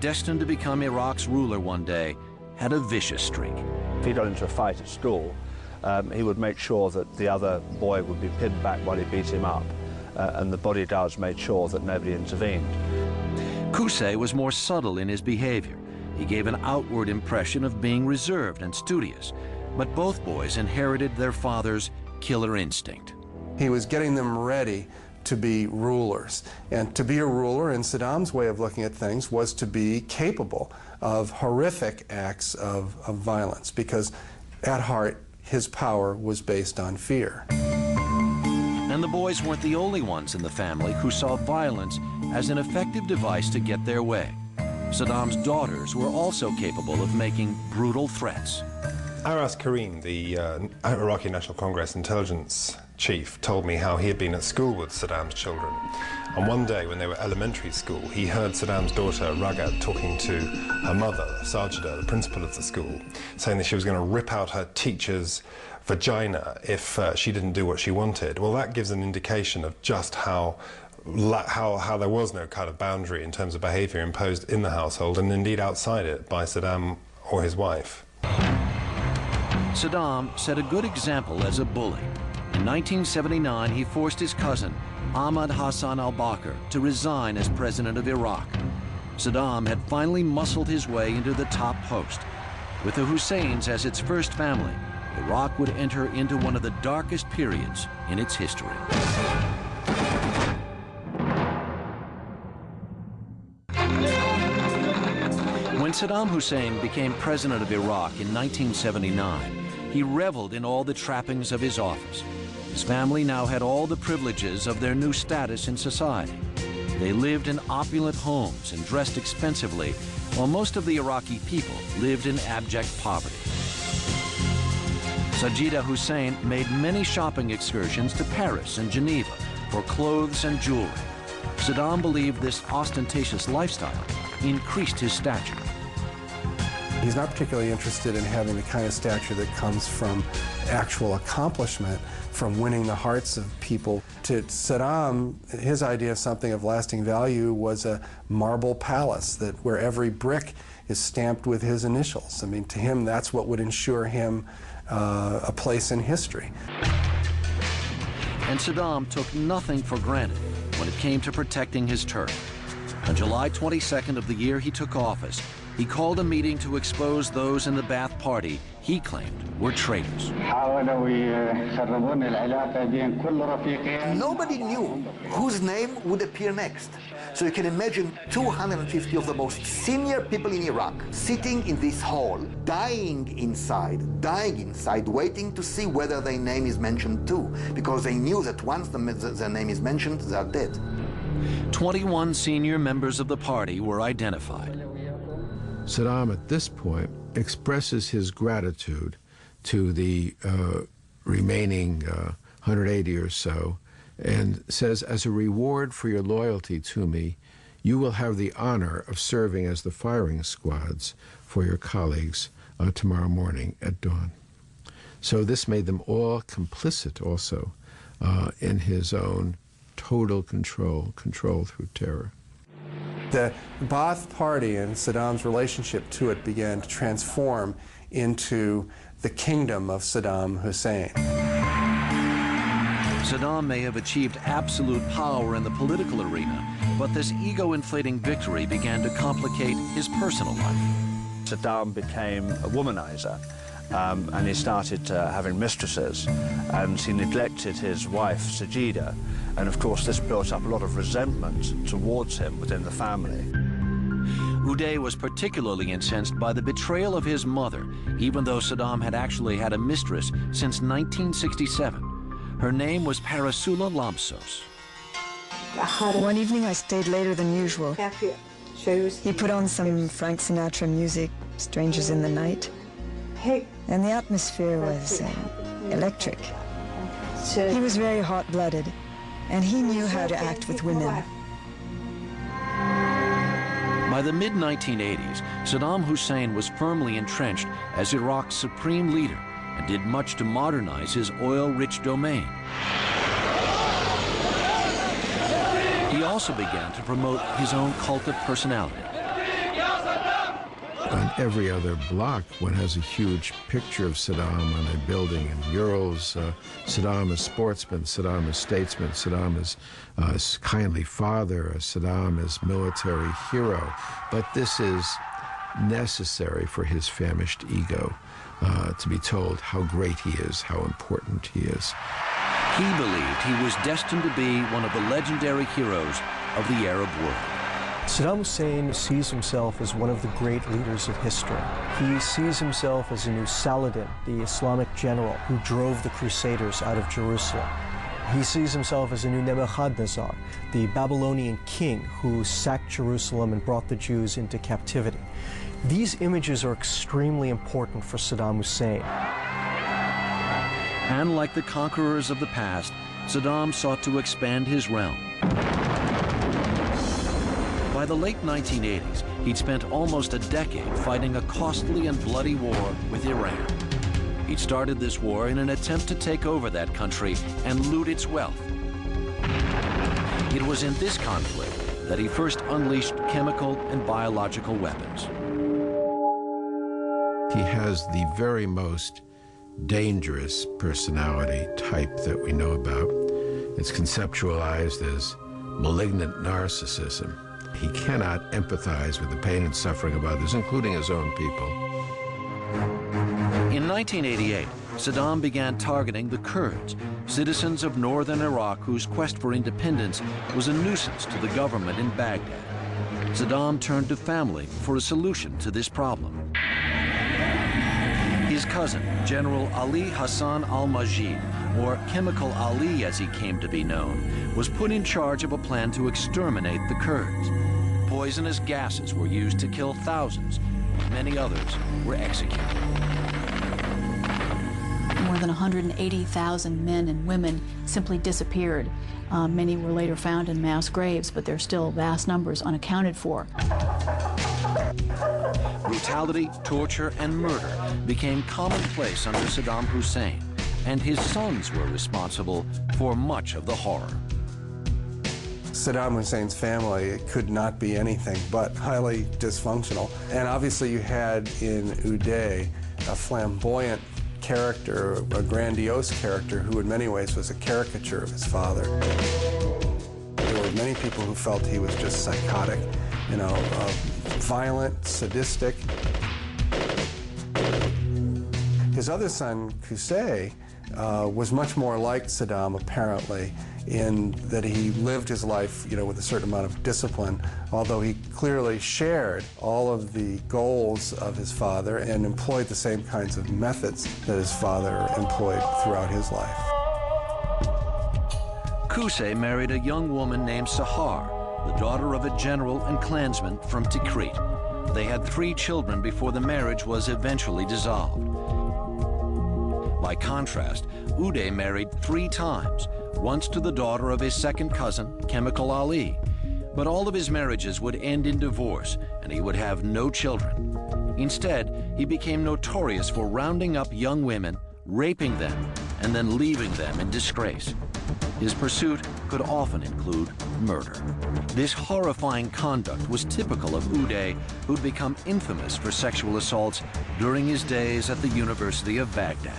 destined to become Iraq's ruler one day, had a vicious streak. If he got into a fight at school, he would make sure that the other boy would be pinned back while he beat him up, and the bodyguards made sure that nobody intervened. Qusay was more subtle in his behavior. He gave an outward impression of being reserved and studious, but both boys inherited their father's killer instinct. He was getting them ready to be rulers. And to be a ruler, in Saddam's way of looking at things, was to be capable of horrific acts of violence, because at heart, his power was based on fear. And the boys weren't the only ones in the family who saw violence as an effective device to get their way. Saddam's daughters were also capable of making brutal threats. Aras Karim, the Iraqi National Congress intelligence chief, told me how he had been at school with Saddam's children. And one day when they were elementary school, he heard Saddam's daughter Ragad talking to her mother, Sajida, the principal of the school, saying that she was going to rip out her teacher's vagina if she didn't do what she wanted. Well, that gives an indication of just how there was no kind of boundary in terms of behavior imposed in the household, and indeed outside it, by Saddam or his wife. Saddam set a good example as a bully. In 1979, he forced his cousin, Ahmad Hassan al-Bakr, to resign as president of Iraq. Saddam had finally muscled his way into the top post. With the Husseins as its first family, Iraq would enter into one of the darkest periods in its history. When Saddam Hussein became president of Iraq in 1979, he reveled in all the trappings of his office. His family now had all the privileges of their new status in society. They lived in opulent homes and dressed expensively, while most of the Iraqi people lived in abject poverty. Sajida Hussein made many shopping excursions to Paris and Geneva for clothes and jewelry. Saddam believed this ostentatious lifestyle increased his stature. He's not particularly interested in having the kind of stature that comes from actual accomplishment, from winning the hearts of people. To Saddam, his idea of something of lasting value was a marble palace where every brick is stamped with his initials. I mean, to him, that's what would ensure him a place in history. And Saddam took nothing for granted when it came to protecting his turf. On July 22nd of the year he took office, he called a meeting to expose those in the Ba'ath Party he claimed were traitors. Nobody knew whose name would appear next. So you can imagine 250 of the most senior people in Iraq sitting in this hall, dying inside, waiting to see whether their name is mentioned too, because they knew that once their name is mentioned, they are dead. 21 senior members of the party were identified. Saddam, at this point, expresses his gratitude to the remaining 180 or so, and says, as a reward for your loyalty to me, you will have the honor of serving as the firing squads for your colleagues tomorrow morning at dawn. So this made them all complicit also in his own total control through terror. The Ba'ath Party and Saddam's relationship to it began to transform into the kingdom of Saddam Hussein. Saddam may have achieved absolute power in the political arena, but this ego-inflating victory began to complicate his personal life. Saddam became a womanizer, and he started having mistresses, and he neglected his wife, Sajida. And of course, this built up a lot of resentment towards him within the family. Uday was particularly incensed by the betrayal of his mother, even though Saddam had actually had a mistress since 1967. Her name was Parasula Lamsos. One evening I stayed later than usual. He put on some Frank Sinatra music, Strangers in the Night, and the atmosphere was electric. He was very hot-blooded, and he knew how to act with women. By the mid-1980s, Saddam Hussein was firmly entrenched as Iraq's supreme leader and did much to modernize his oil-rich domain. He also began to promote his own cult of personality. every other block, one has a huge picture of Saddam on a building and murals. Saddam as sportsman, Saddam as statesman, Saddam as kindly father, Saddam as military hero. But this is necessary for his famished ego to be told how great he is, how important he is. He believed he was destined to be one of the legendary heroes of the Arab world. Saddam Hussein sees himself as one of the great leaders of history. He sees himself as a new Saladin, the Islamic general who drove the Crusaders out of Jerusalem. He sees himself as a new Nebuchadnezzar, the Babylonian king who sacked Jerusalem and brought the Jews into captivity. These images are extremely important for Saddam Hussein. And like the conquerors of the past, Saddam sought to expand his realm. By the late 1980s, he'd spent almost a decade fighting a costly and bloody war with Iran. He'd started this war in an attempt to take over that country and loot its wealth. It was in this conflict that he first unleashed chemical and biological weapons. He has the very most dangerous personality type that we know about. It's conceptualized as malignant narcissism. He cannot empathize with the pain and suffering of others, including his own people. In 1988, Saddam began targeting the Kurds, citizens of northern Iraq whose quest for independence was a nuisance to the government in Baghdad. Saddam turned to family for a solution to this problem. His cousin, General Ali Hassan al-Majid, or Chemical Ali as he came to be known, was put in charge of a plan to exterminate the Kurds. Poisonous gases were used to kill thousands. Many others were executed. More than 180,000 men and women simply disappeared. Many were later found in mass graves, but there are still vast numbers unaccounted for. Brutality, torture, and murder became commonplace under Saddam Hussein, and his sons were responsible for much of the horror. Saddam Hussein's family could not be anything but highly dysfunctional. And obviously you had in Uday a flamboyant character, a grandiose character who in many ways was a caricature of his father. There were many people who felt he was just psychotic, you know, violent, sadistic. His other son, Qusay, was much more like Saddam, apparently, in that he lived his life, you know, with a certain amount of discipline, although he clearly shared all of the goals of his father and employed the same kinds of methods that his father employed throughout his life. Qusay married a young woman named Sahar, the daughter of a general and clansman from Tikrit. They had 3 children before the marriage was eventually dissolved. By contrast, Uday married 3 times, once to the daughter of his second cousin, Chemical Ali. But all of his marriages would end in divorce, and he would have no children. Instead, he became notorious for rounding up young women, raping them, and then leaving them in disgrace. His pursuit could often include murder. This horrifying conduct was typical of Uday, who'd become infamous for sexual assaults during his days at the University of Baghdad.